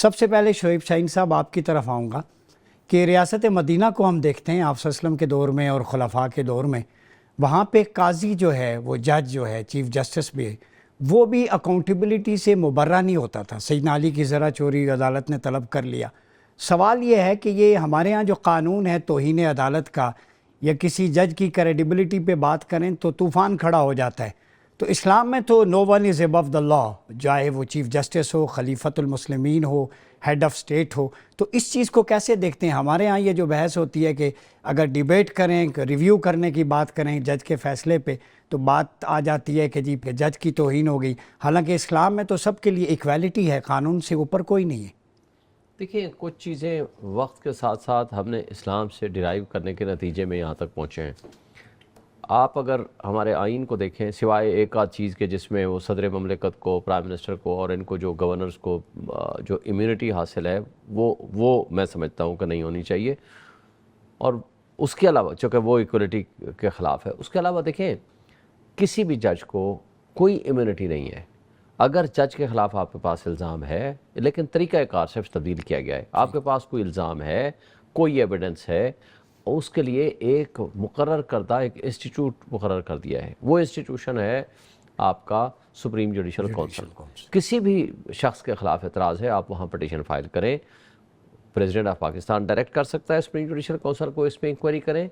سب سے پہلے شعیب شاہین صاحب آپ کی طرف آؤں گا کہ ریاست مدینہ کو ہم دیکھتے ہیں آپ صلی اللہ علیہ وسلم کے دور میں اور خلفاء کے دور میں، وہاں پہ قاضی جو ہے، وہ جج جو ہے، چیف جسٹس بھی ہے، وہ بھی اکاؤنٹیبلٹی سے مبرہ نہیں ہوتا تھا۔ سیدنا علی کی زرہ چوری عدالت نے طلب کر لیا۔ سوال یہ ہے کہ یہ ہمارے ہاں جو قانون ہے توہین عدالت کا، یا کسی جج کی کریڈیبلٹی پہ بات کریں تو طوفان کھڑا ہو جاتا ہے۔ تو اسلام میں تو نو ون از ابو دا لا، چاہے وہ چیف جسٹس ہو، خلیفۃ المسلمین ہو، ہیڈ آف اسٹیٹ ہو۔ تو اس چیز کو کیسے دیکھتے ہیں؟ ہمارے ہاں یہ جو بحث ہوتی ہے کہ اگر ڈیبیٹ کریں، ریویو کرنے کی بات کریں جج کے فیصلے پہ، تو بات آ جاتی ہے کہ جی جج کی توہین ہو گئی، حالانکہ اسلام میں تو سب کے لیے ایکویلٹی ہے، قانون سے اوپر کوئی نہیں ہے۔ دیکھیں، کچھ چیزیں وقت کے ساتھ ساتھ ہم نے اسلام سے ڈرائیو کرنے کے نتیجے میں یہاں تک پہنچے ہیں۔ آپ اگر ہمارے آئین کو دیکھیں، سوائے ایک آدھ چیز کے جس میں وہ صدر مملکت کو، پرائم منسٹر کو اور ان کو جو گورنرز کو جو امیونٹی حاصل ہے، وہ میں سمجھتا ہوں کہ نہیں ہونی چاہیے، اور اس کے علاوہ چونکہ وہ ایکولیٹی کے خلاف ہے۔ اس کے علاوہ دیکھیں، کسی بھی جج کو کوئی امیونٹی نہیں ہے۔ اگر جج کے خلاف آپ کے پاس الزام ہے، لیکن طریقہ کار صرف تبدیل کیا گیا ہے، آپ کے پاس کوئی الزام ہے، کوئی ایویڈنس ہے، اس کے لیے ایک مقرر کردہ ایک انسٹیٹیوٹ مقرر کر دیا ہے۔ وہ انسٹیٹیوشن ہے آپ کا سپریم جوڈیشل کونسل۔ کسی بھی شخص کے خلاف اعتراض ہے، آپ وہاں پٹیشن فائل کریں، پریزیڈنٹ آف پاکستان ڈائریکٹ کر سکتا ہے سپریم جوڈیشل کونسل کو اس میں انکوائری کریں،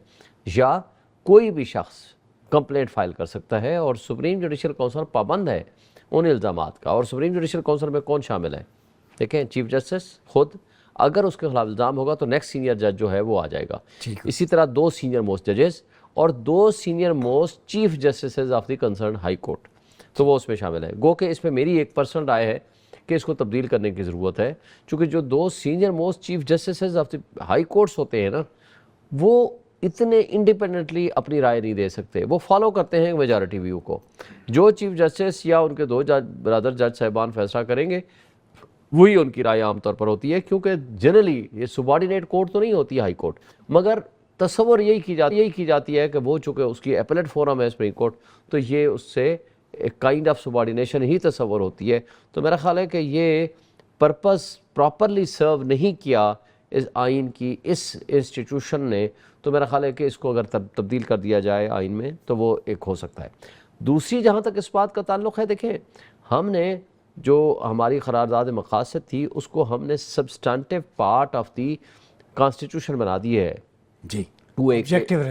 یا کوئی بھی شخص کمپلینٹ فائل کر سکتا ہے، اور سپریم جوڈیشل کونسل پابند ہے ان الزامات کا۔ اور سپریم جوڈیشل کونسل میں کون شامل ہے؟ دیکھیں، چیف جسٹس خود، اگر اس کے خلاف الزام ہوگا تو نیکسٹ سینئر جج جو ہے وہ آ جائے گا۔ اسی طرح 2 سینئر موسٹ ججز اور 2 senior most chief justices of the concern high court, تو وہ اس میں شامل ہے۔ گو کہ اس میں میری ایک پرسنل رائے ہے کہ اس کو تبدیل کرنے کی ضرورت ہے، چونکہ جو 2 senior most chief justices of the high courts ہوتے ہیں نا، وہ اتنے انڈیپینڈنٹلی اپنی رائے نہیں دے سکتے، وہ فالو کرتے ہیں میجارٹی ویو کو۔ جو چیف جسٹس یا ان کے 2 برادر جج صاحبان فیصلہ کریں گے، وہی ان کی رائے عام طور پر ہوتی ہے، کیونکہ جنرلی یہ سبارڈینیٹ کورٹ تو نہیں ہوتی ہائی کورٹ، مگر تصور یہی کی جاتی ہے کہ وہ چونکہ اس کی اپیلیٹ فورم ہے سپریم کورٹ، تو یہ اس سے ایک کائنڈ آف سبارڈینیشن ہی تصور ہوتی ہے۔ تو میرا خیال ہے کہ یہ پرپس پراپرلی سرو نہیں کیا اس آئین کی اس انسٹیٹیوشن نے، تو میرا خیال ہے کہ اس کو اگر تبدیل کر دیا جائے آئین میں تو وہ ایک ہو سکتا ہے۔ دوسری جہاں تک اس بات کا تعلق ہے، دیکھیں، ہم نے جو ہماری قرارداد مقاصد تھی اس کو ہم نے سبسٹانٹیو پارٹ آف دی کانسٹیٹیوشن بنا دی ہے۔ جی، آبجیکٹیو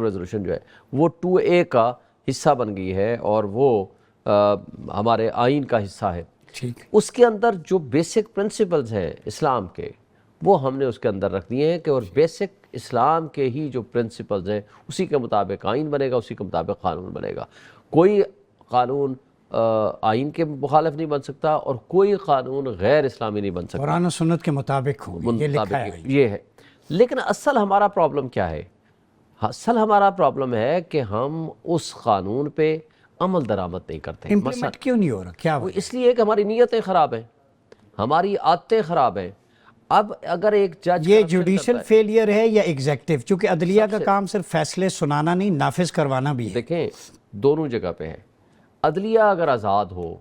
ریزولوشن جو ہے وہ 2A کا حصہ بن گئی ہے، اور وہ ہمارے آئین کا حصہ ہے۔ اس کے اندر جو بیسک پرنسپلز ہیں اسلام کے، وہ ہم نے اس کے اندر رکھ دیے ہیں کہ اور بیسک اسلام کے ہی جو پرنسپلز ہیں اسی کے مطابق آئین بنے گا، اسی کے مطابق قانون بنے گا۔ کوئی قانون آئین کے مخالف نہیں بن سکتا، اور کوئی قانون غیر اسلامی نہیں بن سکتا، قرآن و سنت کے مطابق ہو، یہ لکھا ہے۔ یہ ہے۔ لیکن اصل ہمارا پرابلم کیا ہے؟ اصل ہمارا پرابلم ہے کہ ہم اس قانون پہ عمل درآمد نہیں کرتے۔ امپلیمنٹ کیوں نہیں ہو رہا؟ کیا وہ اس لیے کہ ہماری نیتیں خراب ہیں، ہماری عادتیں خراب ہیں۔ اب اگر ایک جج، یہ جوڈیشل فیلئر ہے یا ایگزیکٹو؟ چونکہ عدلیہ کا کام صرف فیصلے سنانا نہیں، نافذ کروانا بھی ہے۔ دیکھیں، دونوں جگہ پہ ہے۔ عدلیہ اگر آزاد ہو،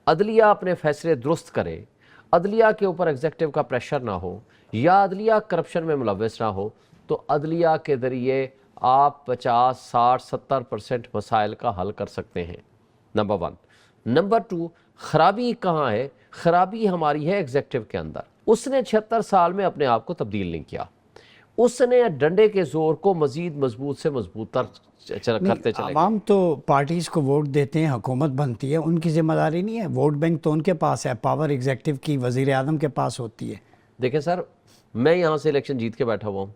عدلیہ اپنے فیصلے درست کرے، عدلیہ کے اوپر ایگزیکٹو کا پریشر نہ ہو، یا عدلیہ کرپشن میں ملوث نہ ہو، تو عدلیہ کے ذریعے آپ 50، 60، 70% مسائل کا حل کر سکتے ہیں، نمبر 1۔ نمبر 2، خرابی کہاں ہے؟ خرابی ہماری ہے ایگزیکٹو کے اندر۔ اس نے 76 سال میں اپنے آپ کو تبدیل نہیں کیا، اس نے ڈنڈے کے زور کو مزید مضبوط سے مضبوط تر کرتے چلے۔ عوام تو پارٹیز کو ووٹ دیتے ہیں، حکومت بنتی ہے، ان کی ذمہ داری نہیں ہے؟ ووٹ بینک تو ان کے پاس ہے، پاور ایگزیکٹو کی وزیر اعظم کے پاس ہوتی ہے۔ دیکھیں سر، میں یہاں سے الیکشن جیت کے بیٹھا ہوا ہوں،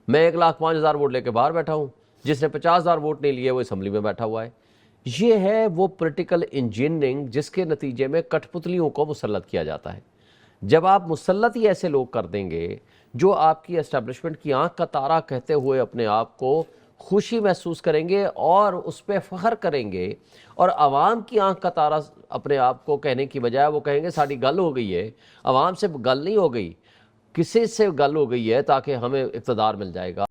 میں 1,05,000 ووٹ لے کے باہر بیٹھا ہوں، جس نے 50,000 ووٹ نہیں لیے وہ اسمبلی میں بیٹھا ہوا ہے۔ یہ ہے وہ پولیٹیکل انجینئرنگ جس کے نتیجے میں کٹ پتلیوں کو مسلط کیا جاتا ہے۔ جب آپ مسلط ہی ایسے لوگ کر دیں گے جو آپ کی اسٹیبلشمنٹ کی آنکھ کا تارا کہتے ہوئے اپنے آپ کو خوشی محسوس کریں گے اور اس پہ فخر کریں گے، اور عوام کی آنکھ کا تارا اپنے آپ کو کہنے کی بجائے وہ کہیں گے ساری گل ہو گئی ہے، عوام سے گل نہیں ہو گئی، کسی سے گل ہو گئی ہے تاکہ ہمیں اقتدار مل جائے گا۔